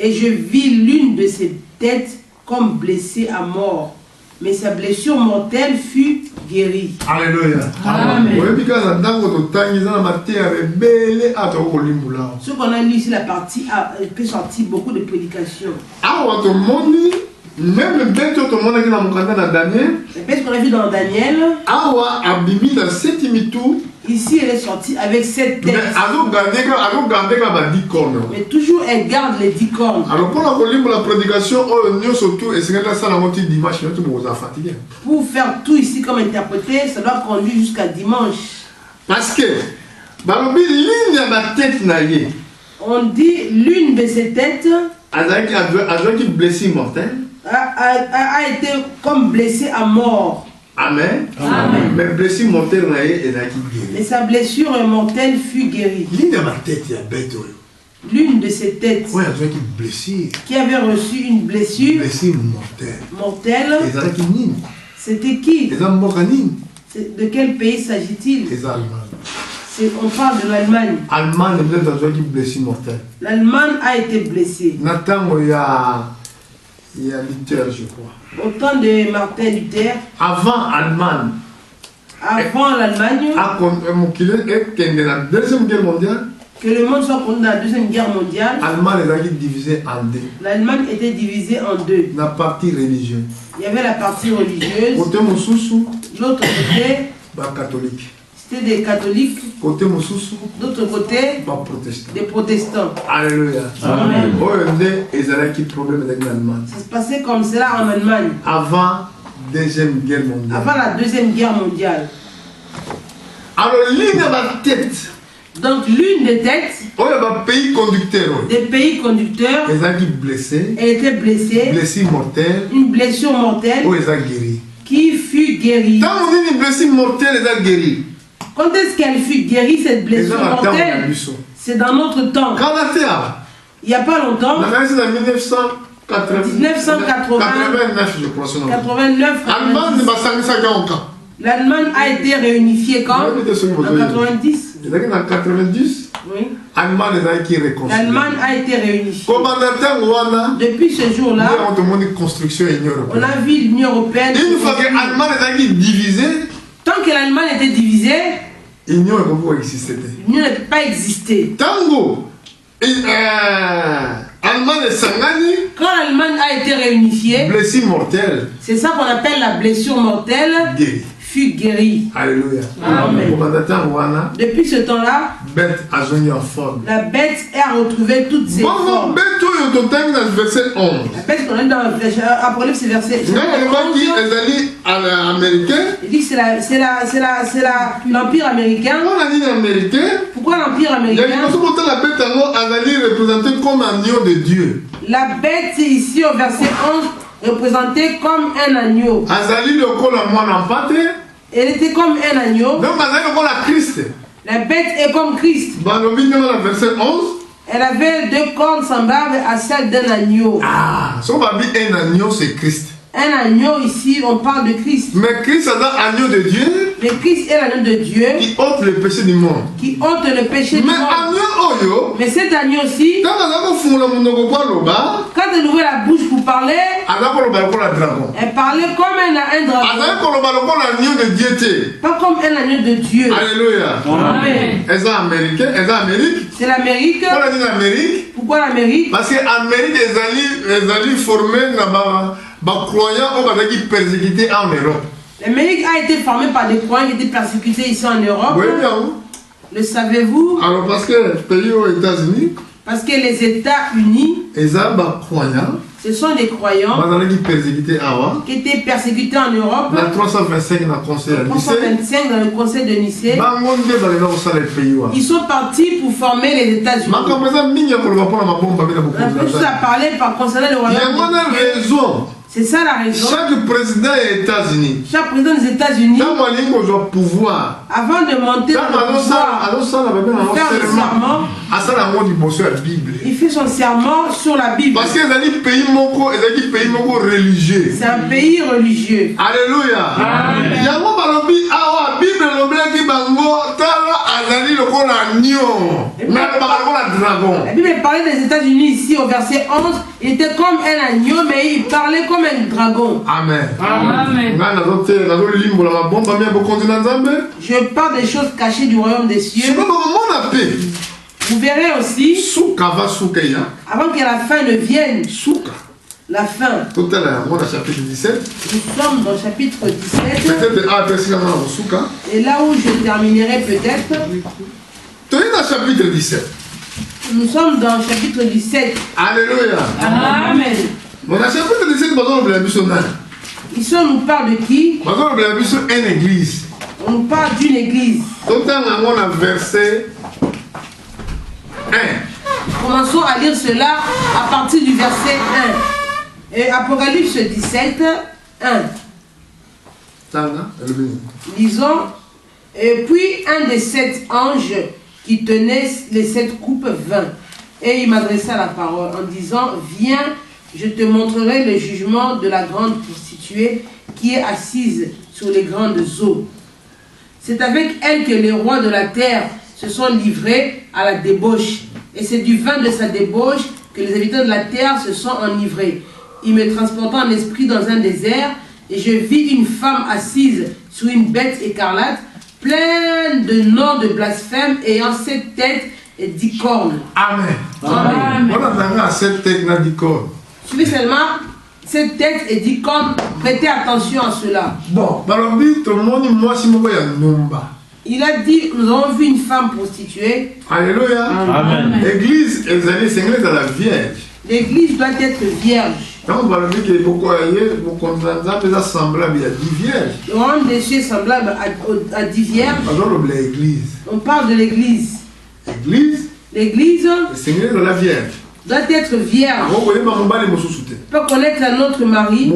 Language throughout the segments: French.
Et je vis l'une de ses têtes comme blessée à mort. Mais sa blessure mortelle fut guérie. Alléluia. Amen. Ce qu'on a lu ici, la partie A, peut sortir beaucoup de prédications. Même le bête tout le monde qui n'a pas Daniel. Le bête qu'on a vu dans Daniel. Awa a bibi la septième tour. Ici, elle est sortie avec 7 têtes. Mais toujours, elle garde les 10 cornes. Alors, pour la prédication, pour faire tout ici comme interprété, ça doit conduire jusqu'à dimanche. Parce que, on dit l'une de ces têtes a été comme blessée à mort. Amen. Amen. Mais blessure mortelle et sa blessure mortelle fut guérie. L'une de ces têtes qui avait reçu une blessure mortelle, c'était qui? De quel pays s'agit-il? On parle de l'Allemagne. L'Allemagne a été blessée. Il y a Luther, je crois. Au temps de Martin Luther. Avant l'Allemagne. Avant l'Allemagne. Deuxième guerre mondiale. Que le monde soit connu dans la Deuxième Guerre mondiale. L'Allemagne était divisée en deux. L'Allemagne était divisée en deux. La partie religieuse. Il y avait la partie religieuse. Côté Moussousou. L'autre côté. Catholique. C'était des catholiques. Côté Moussousou. D'autre côté. Des protestants. Alléluia. Amen. Ça se passait comme cela en Allemagne. Avant Deuxième Guerre mondiale. Avant la Deuxième Guerre mondiale. Alors l'une de ma tête. Donc l'une des têtes des pays conducteurs, elle était blessée, une blessure mortelle qui fut guérie. Quand est-ce qu'elle fut guérie, cette blessure mortelle? C'est dans notre temps. Il n'y a pas longtemps. 1989, je crois. 89. L'Allemagne a été réunifiée quand? En 90. En 90, oui. L'Allemagne a été réunifiée. Depuis ce jour-là, on a vu l'Union européenne. Une fois que l'Allemagne est divisée, tant que l'Allemagne était divisée, l'Union ne peut pas exister. L'Union ne peut pas exister. Tango, quand l'Allemagne a été réunifiée, blessure mortelle, c'est ça qu'on appelle la blessure mortelle, fut guérie. Alléluia. Amen. Depuis ce temps-là, la bête a retrouvé toutes ses formes. La bête qu'on a dans Apocalypse, c'est verset. Il dit que c'est l'Empire américain. Pourquoi l'Empire américain? La bête ici au verset 11 représentée comme un agneau. Elle était comme un agneau. La bête est comme Christ. Elle avait 2 cornes semblables à celles d'un agneau. Ah, si on va dire un agneau, c'est Christ. Un agneau ici, on parle de Christ. Mais Christ est l'agneau de Dieu. Mais Christ est l'agneau de Dieu. Qui ôte le péché du monde. Qui ôte le péché du monde. Mais cet agneau aussi, quand elle ouvrait la bouche pour parler, elle parlait comme un dragon. Pas comme un agneau de Dieu. Alléluia. Amen. C'est l'Amérique. Pourquoi l'Amérique? Parce que l'Amérique est formée là-bas. Persécutés en Europe. L'Amérique a été formée par des croyants qui étaient persécutés ici en Europe. Oui, bien. Le savez-vous? Alors parce que les pays aux États-Unis. Parce que les États-Unis. Ce sont des croyants qui étaient persécutés en Europe. La 325 dans le conseil de Nicée. 325 dans le conseil de Nicée. Ils sont partis pour former les États-Unis. On peut juste parler concernant le royaume. C'est ça la raison. Chaque président des États-Unis. Chaque président des États-Unis. Pouvoir. Avant de monter dans le pouvoir, faire le serment. Il fait son serment sur la Bible. Parce que c'est un pays religieux. C'est un pays religieux. Alléluia. Amen. La Bible parlait des États-Unis ici au verset 11. Il était comme un agneau, mais il parlait comme un dragon. Amen. Amen. Je parle des choses cachées du royaume des cieux. Vous verrez aussi, avant que la fin ne vienne, la fin. Tout à l'heure, on a chapitre 17. Nous sommes dans le chapitre 17. Et là où je terminerai peut-être. Chapitre 17. Nous sommes dans le chapitre 17. Alléluia. Amen. Dans le chapitre 17, ici on nous parle de qui? Une église. On nous parle d'une église. Tout à l'heure, on a verset 1. Commençons à lire cela à partir du verset 1. Et Apocalypse 17, 1. Lisons. Et puis un des 7 anges qui tenait les 7 coupes vint. Et il m'adressa la parole en disant, viens, je te montrerai le jugement de la grande prostituée qui est assise sur les grandes eaux. C'est avec elle que les rois de la terre se sont livrés à la débauche. Et c'est du vin de sa débauche que les habitants de la terre se sont enivrés. Il me transporta en esprit dans un désert, et je vis une femme assise sur une bête écarlate, pleine de noms de blasphème, ayant 7 têtes et 10 cornes. Amen. Amen. On a 7 têtes et 10 cornes. Suivez seulement 7 têtes et 10 cornes. Prêtez attention à cela. Bon, alors tout le monde, moi, si je vois Numba. Il a dit, nous avons vu une femme prostituée. Alléluia. Amen. L'église, elle allait s'engager dans la Vierge. L'église doit être vierge. Quand on va dire que beaucoup de semblable à 10 vierges. Le royaume des cieux est semblable à 10 vierges. On parle de l'église. L'église de la Vierge doit être vierge. Peut connaître notre mari.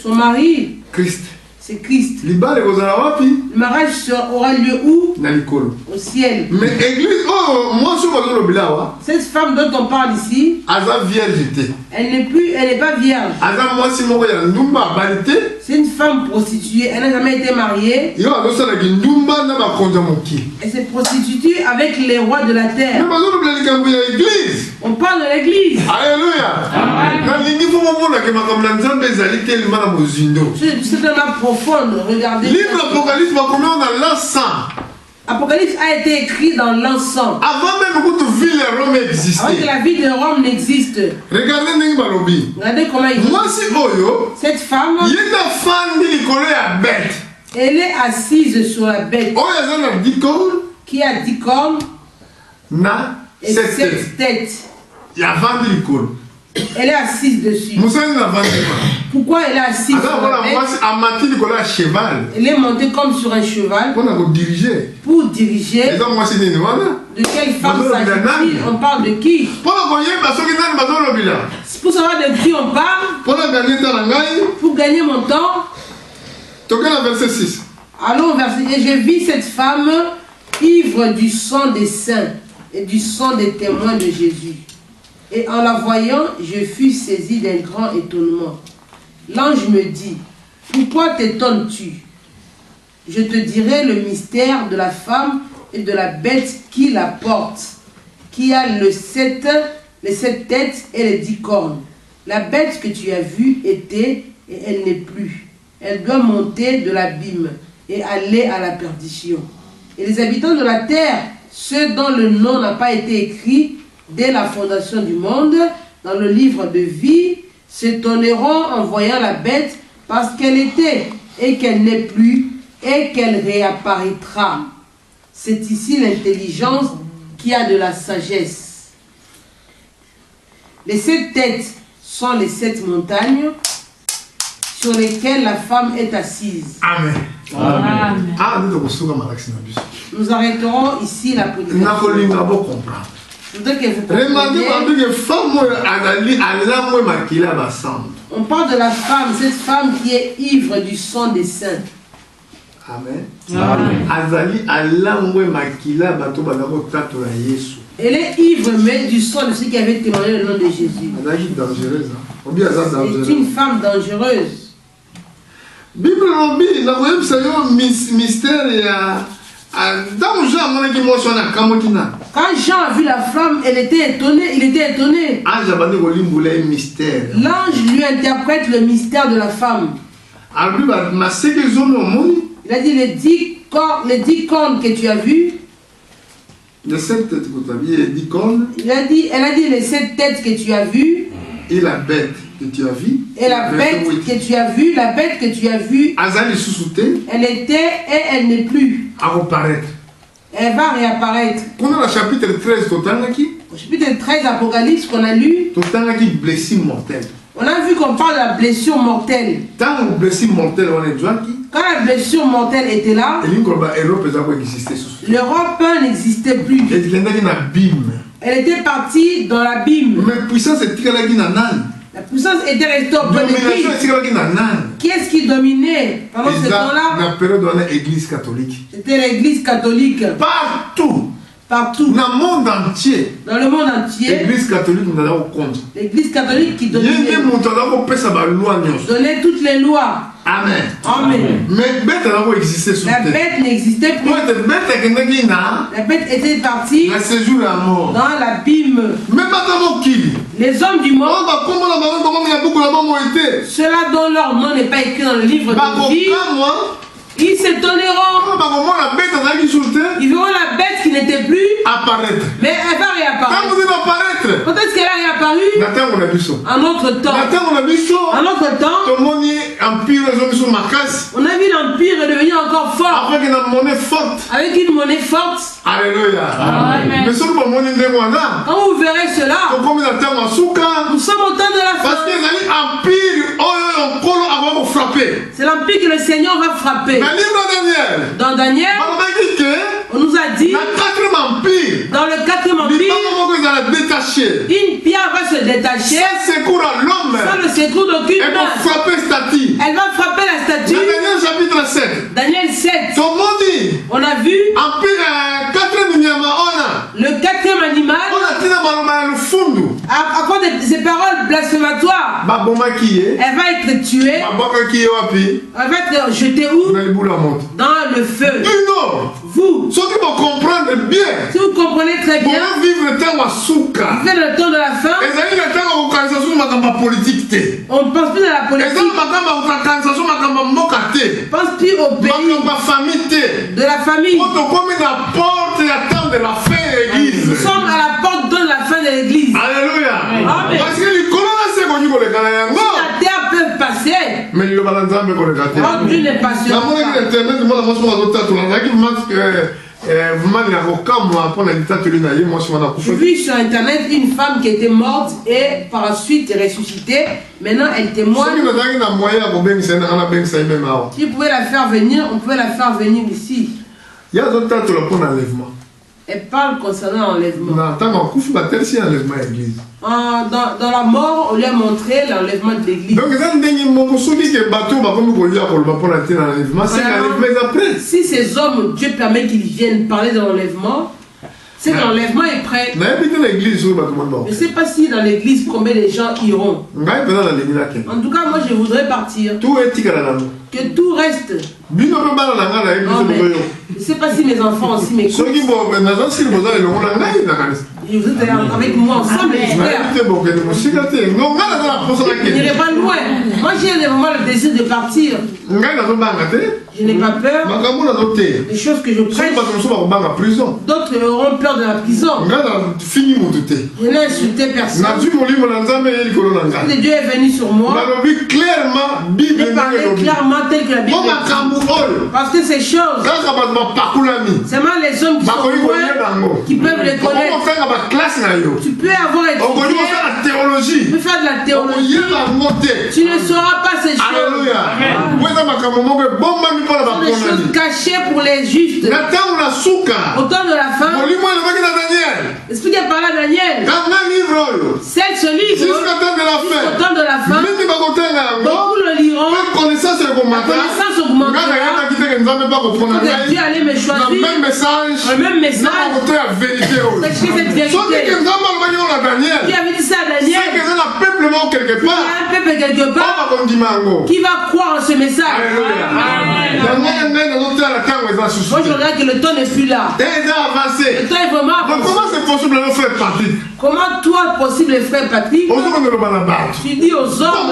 Son mari, Christ. C'est Christ. Le mariage aura lieu où? Au ciel. Mais l'église, cette femme dont on parle ici, elle n'est pas vierge. C'est une femme prostituée. Elle n'a jamais été mariée. Elle s'est prostituée avec les rois de la terre. On parle de l'église. Alléluia. C'est tellement profonde. Regardez. Livre Apocalypse, on a l'encens. Apocalypse a été écrit dans l'encens. Avant même que la ville de Rome existe. Avant que la ville de Rome n'existe. Regardez comment il dit. Cette femme. Elle est assise sur la bête. Qui a 10 cornes. Et 7 têtes. Elle est assise dessus. Pourquoi elle est assise sur la bête? Elle est montée comme sur un cheval. Pour diriger. De quelle femme s'agit-il? On parle de qui? Pour savoir de qui on parle. Pour gagner mon temps. Allons au verset. Et je vis cette femme ivre du sang des saints et du sang des témoins de Jésus. Et en la voyant, je fus saisi d'un grand étonnement. L'ange me dit, pourquoi t'étonnes-tu? Je te dirai le mystère de la femme et de la bête qui la porte, qui a les 7 têtes et les 10 cornes. La bête que tu as vue était, et elle n'est plus. Elle doit monter de l'abîme et aller à la perdition. Et les habitants de la terre, ceux dont le nom n'a pas été écrit dès la fondation du monde, dans le livre de vie, s'étonneront en voyant la bête parce qu'elle était et qu'elle n'est plus et qu'elle réapparaîtra. C'est ici l'intelligence qui a de la sagesse. Les 7 têtes sont les 7 montagnes sur lesquelles la femme est assise. Amen. Amen. Nous arrêterons ici la prédication. Je voudrais que vous compreniez. On parle de la femme, cette femme qui est ivre du sang des saints. Amen. Elle est ivre mais du sang de ceux qui avaient témoigné le nom de Jésus. C'est une femme dangereuse. Bible mystère Quand Jean a vu la flamme, il était étonné. L'ange lui interprète le mystère de la femme. Il a dit les 10 cornes que tu as vues. Les 7 têtes que tu as vues, 10 cornes. Elle a dit les 7 têtes que tu as vues. Et la bête que tu as vue. Et la bête que tu as vue, elle était et elle n'est plus. Elle va réapparaître. On a le chapitre 13 total qui. Au chapitre 13 Apocalypse qu'on a lu. Total qui blessure mortelle. On a vu qu'on parle de la blessure mortelle. Quand la blessure mortelle on est déjà qui. Quand la blessure mortelle était là, l'Europe n'existait plus. Elle était partie dans l'abîme. Mais puissance était là qui n'a. La puissance était restée au point de qui. Qui est-ce qui dominait pendant ce temps-là? La période de l'Église catholique. C'était l'Église catholique. Partout. Partout. Dans le monde entier. Dans le monde entier. L'Église catholique nous a contre. L'Église catholique qui dominait. Donnait toutes les lois. Amen. Amen. Mais la bête n'existait plus. La bête était partie dans l'abîme. Les hommes du monde, ceux-là dont leur nom n'est pas écrit dans le livre de vie, ils s'étonneront. Ils verront la bête qui n'était plus apparaître. Mais elle va réapparaître. Quand est-ce qu'elle a réapparu? En notre temps. En notre temps, on a vu l'empire devenir encore fort. Avec une monnaie forte. Alléluia. Amen. Quand vous verrez cela, nous sommes au temps de la fin. C'est l'empire que le Seigneur va frapper. Dans Daniel, on nous a dit, dans le 4e empire, une pierre va se détacher sans le secours d'aucune main. Elle va frapper la statue. Daniel 7. On a vu le 4e animal. À cause de ces paroles blasphématoires, elle va être tuée. Elle va être jetée où? Dans le feu. Vous, si vous comprenez très bien, vivre le temps de la fin, on ne pense plus à la politique, on ne pense plus au pays, de la famille. Nous sommes à la porte de la fin de l'église. Alléluia. Amen. Parce que la terre peut passer. Mais Dieu n'est pas sûr. J'ai vu sur internet une femme qui était morte et par la suite ressuscitée. Maintenant elle témoigne. Si vous pouvez la faire venir, on pouvait la faire venir ici. Elle parle concernant l'enlèvement. Dans la mort, on lui a montré l'enlèvement de l'église. Si ces hommes, Dieu permet qu'ils viennent parler de l'enlèvement, c'est que l'enlèvement est prêt. Je ne sais pas si dans l'église combien de gens iront. En tout cas, moi je voudrais partir. Que tout reste. Je ne sais pas si mes enfants aussi m'écoutent. Vous êtes avec moi ensemble, j'espère. Je n'irai pas loin. Moi j'ai vraiment le désir de partir. Je n'ai pas peur des choses que je prêche. D'autres auront peur de la prison. Je n'ai insulté personne. Dieu est venu sur moi. Il parlait clairement tel que la Bible dit. Parce que ces choses, seulement les hommes qui sont loin qui peuvent les connaître. Tu peux avoir étudié, tu peux faire de la théologie, tu ne sauras pas ces choses. Des choses cachées pour les justes. Au temps de la fin, l'Esprit a parlé à Daniel. C'est ce livre, au temps de la fin, beaucoup le liront, la connaissance augmentera. Dieu allait me choisir le même message. Sachez cette vérité. Dieu avait dit ça à Daniel. moko quelque part. Un peuple quelque part qui va croire en ce message. Moi je regarde que le temps n'est plus là. Le temps est vraiment avancé. Comment c'est possible de faire Patrick? Comment toi possible frère Patrick? Tu dis aux hommes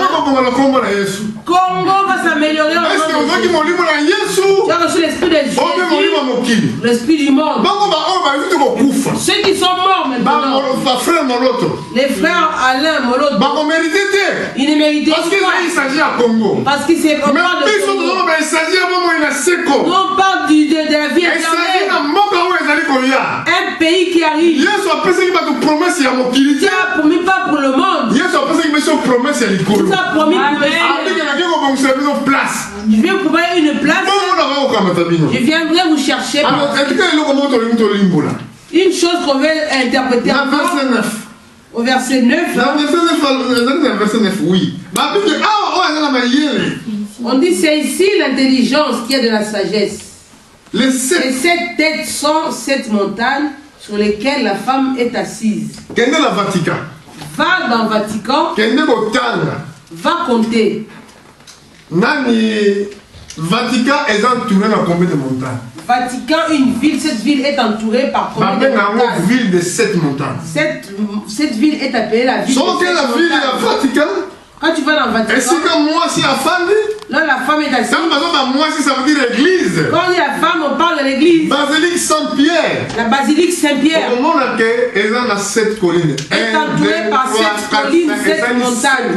Congo va s'améliorer. Tu as reçu l'esprit de Jésus, l'esprit du monde. Ceux qui sont morts maintenant, les frères Alain Moloto, ils ne méritaient pas. Parce qu'il s'est pas de Congo. On parle de la vie éternelle. Un pays qui arrive. Dieu a promis pas pour le monde. Dieu a promis pour le place. Je vais vous proposer une place. Je viendrai vous chercher. Une chose qu'on veut interpréter au verset 9. Oui. On dit c'est ici l'intelligence qui est de la sagesse. Les 7 têtes sont 7 montagnes sur lesquelles la femme est assise. Va dans le Vatican. Va compter. Vatican est entouré de combien de montagnes? Vatican, une ville, cette ville est entourée par combien de montagnes? Une ville de 7 montagnes. Cette ville est appelée la ville de 7 montagnes. La ville de Vatican? Quand tu vas dans le Vatican, est-ce que moi si la femme? Là la femme est assise. Moi si ça veut dire l'église. Quand on dit la femme, on parle de l'église. Basilique Saint-Pierre. La basilique Saint-Pierre. Au moment où elle a 7 collines. Elle est entourée par 7 collines, 7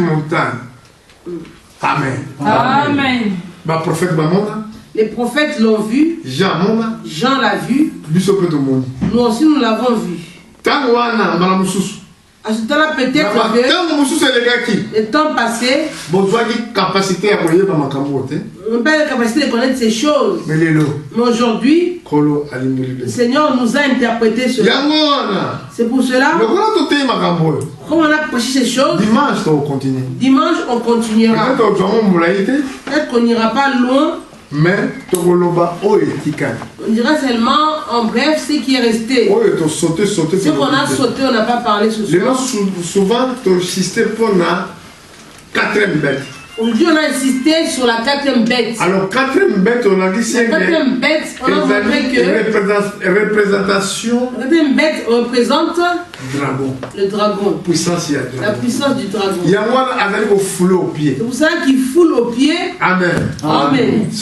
montagnes. Amen. Amen. Les prophètes l'ont vu. Jean l'a vu. Nous aussi nous l'avons vu. À ce temps-là, peut-être que le temps passé, on n'a pas la capacité de connaître ces choses. Mais aujourd'hui, le Seigneur nous a interprété cela. C'est pour cela, comme on a prêché ces choses, dimanche on continuera. Peut-être qu'on n'ira pas loin. Mais on dira seulement en bref ce qui est resté. Ce qu'on a sauté, on n'a pas parlé ce soir. Souvent, tu insistes pour la 4e bête. Aujourd'hui, on a insisté sur la 4e bête. Alors, 4e bête, on a dit c'est la 4e bête, on a montré que représentation. La 4e bête représente le dragon. La puissance du dragon. Il y a moi avec au foulé au pied. C'est pour ça qu'il foule au pied. Amen. Amen. Si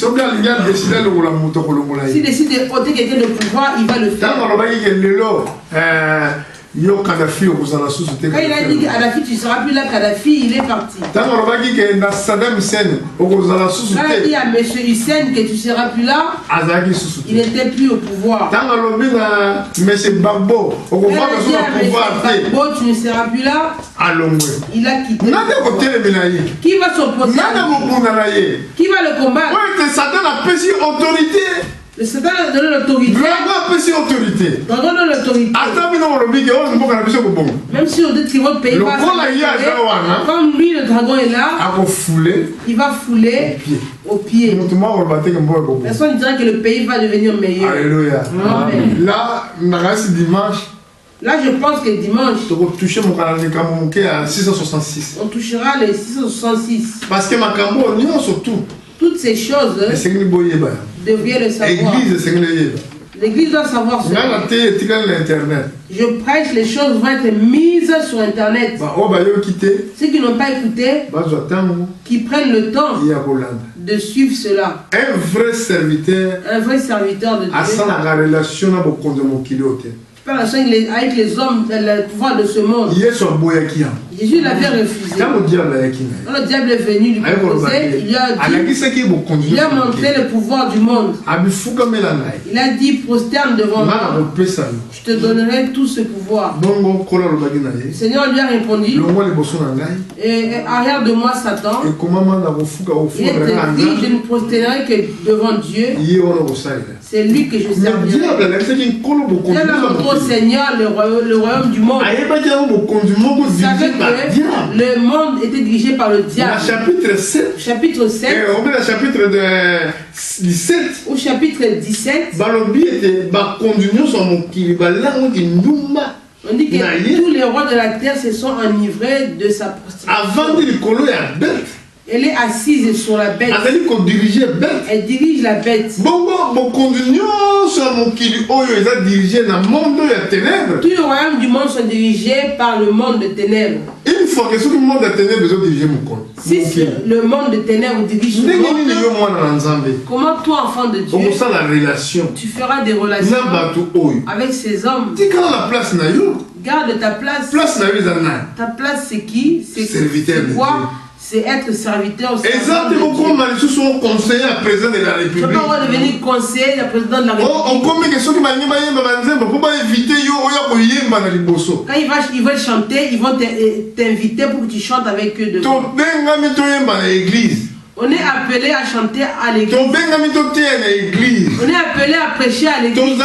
s'il décide de ôter quelqu'un de pouvoir, il va le faire. Quand il a dit Kadhafi, tu ne seras plus là, Kadhafi, il est parti. Quand il a dit à M. Hussein que tu ne seras plus là, il n'était plus au pouvoir. Quand il a dit à M. Gbagbo, tu ne seras plus là, il a quitté. Qui va s'opposer? Qui va le combattre? Le Satan a donné l'autorité. Donne l'autorité. Même si on dit que votre pays va comme lui, le dragon est là, il va fouler au pied. Personne ne dira que le pays va devenir meilleur. Alléluia. Amen. Là, je pense que dimanche, on touchera les 666. Parce que ma cambo, nous surtout. Toutes ces choses devriez le savoir. L'église doit savoir cela. Je prêche, les choses vont être mises sur Internet. Ceux qui n'ont pas écouté, qui prennent le temps de suivre cela. Un vrai serviteur de Dieu. Avec les hommes, le pouvoir de ce monde. Jésus l'avait refusé. Quand le diable est venu lui proposer, il a montré le pouvoir du monde. Il a dit prosterne devant moi, je te donnerai tout ce pouvoir. Le Seigneur lui a répondu, et arrière de moi Satan, il était dit, je ne prosternerai que devant Dieu. C'est lui que je servirai. Il a montré au Seigneur le royaume du monde. Vous savez que le monde était dirigé par le diable. Chapitre 7. Chapitre 7. Le chapitre 17. Au chapitre 17. On dit que tous les rois de la terre se sont enivrés de sa prostitution. Elle est assise sur la bête. Elle dirige la bête. Tout le royaume du monde sont dirigés par le monde de ténèbres. Une fois que le monde de ténèbres veut diriger mon compte. Si le monde de ténèbres dirige le monde, comment toi, enfant de Dieu, tu feras des relations avec ces hommes? Garde ta place. Ta place, c'est qui? C'est quoi? C'est être serviteur. Exactement comme Malissou sont conseillers à président de la République. Tu peux pas devenir conseiller du président de la République. Quand ils veulent chanter, ils vont t'inviter pour que tu chantes avec eux devant. On est appelé à chanter à l'église. On est appelé à prêcher à l'église.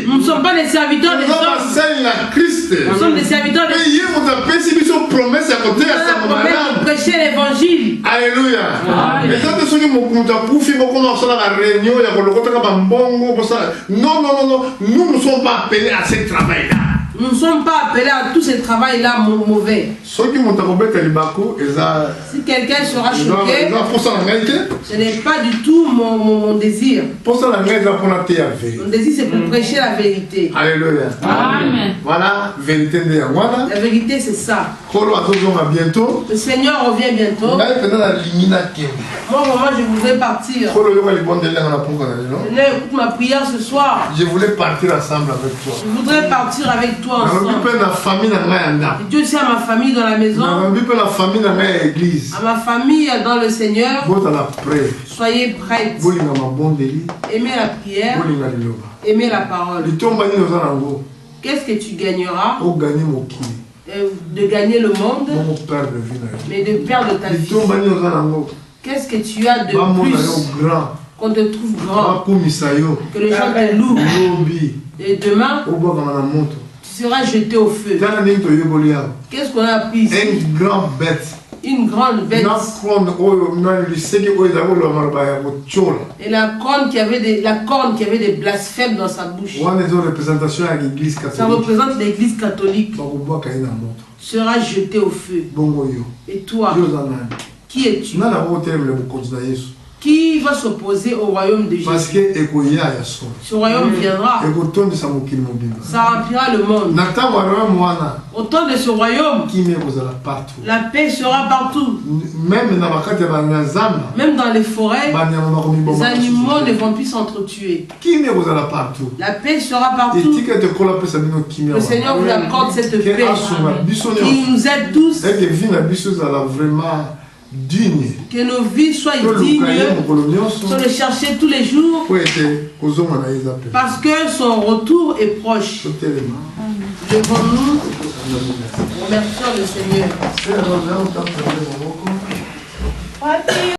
Nous ne sommes pas des serviteurs des hommes. Nous sommes des serviteurs des hommes. On prêcher l'évangile. Alléluia. Non, nous ne sommes pas appelés à ce travail-là. Nous ne sommes pas appelés à tout ce travail-là mauvais. Si quelqu'un sera choqué, ce n'est pas du tout mon désir. Mon désir, c'est pour prêcher la vérité. Alléluia. Amen. Voilà, vérité. La vérité, c'est ça. Le Seigneur revient bientôt. Moi, vraiment, je voudrais partir. Écoute ma prière ce soir. Je voulais partir ensemble avec toi. Je voudrais partir avec toi ensemble. Dieu sait à ma famille dans la maison. À ma famille dans le Seigneur. Soyez prêts. Aimez la prière. Aimez la parole. Qu'est-ce que tu gagneras? De gagner le monde, mais de perdre ta vie. Qu'est-ce que tu as de plus qu'on te trouve grand, que les gens te louent, et demain tu seras jeté au feu? Qu'est-ce qu'on a appris ici? Une grande bête. Et la corne qui avait des blasphèmes dans sa bouche. Ça représente l'église catholique. Sera jeté au feu. Et toi, qui es-tu? Qui va s'opposer au royaume de Jésus? Ce royaume viendra. Ça remplira le monde. Au temps de ce royaume, la paix sera partout. Même dans les forêts, les animaux ne vont plus s'entretuer. La paix sera partout. Le Seigneur vous accorde cette paix qui nous aide tous. Que nos vies soient dignes, soit de chercher tous les jours, parce que son retour est proche. Devons-nous remercions le Seigneur.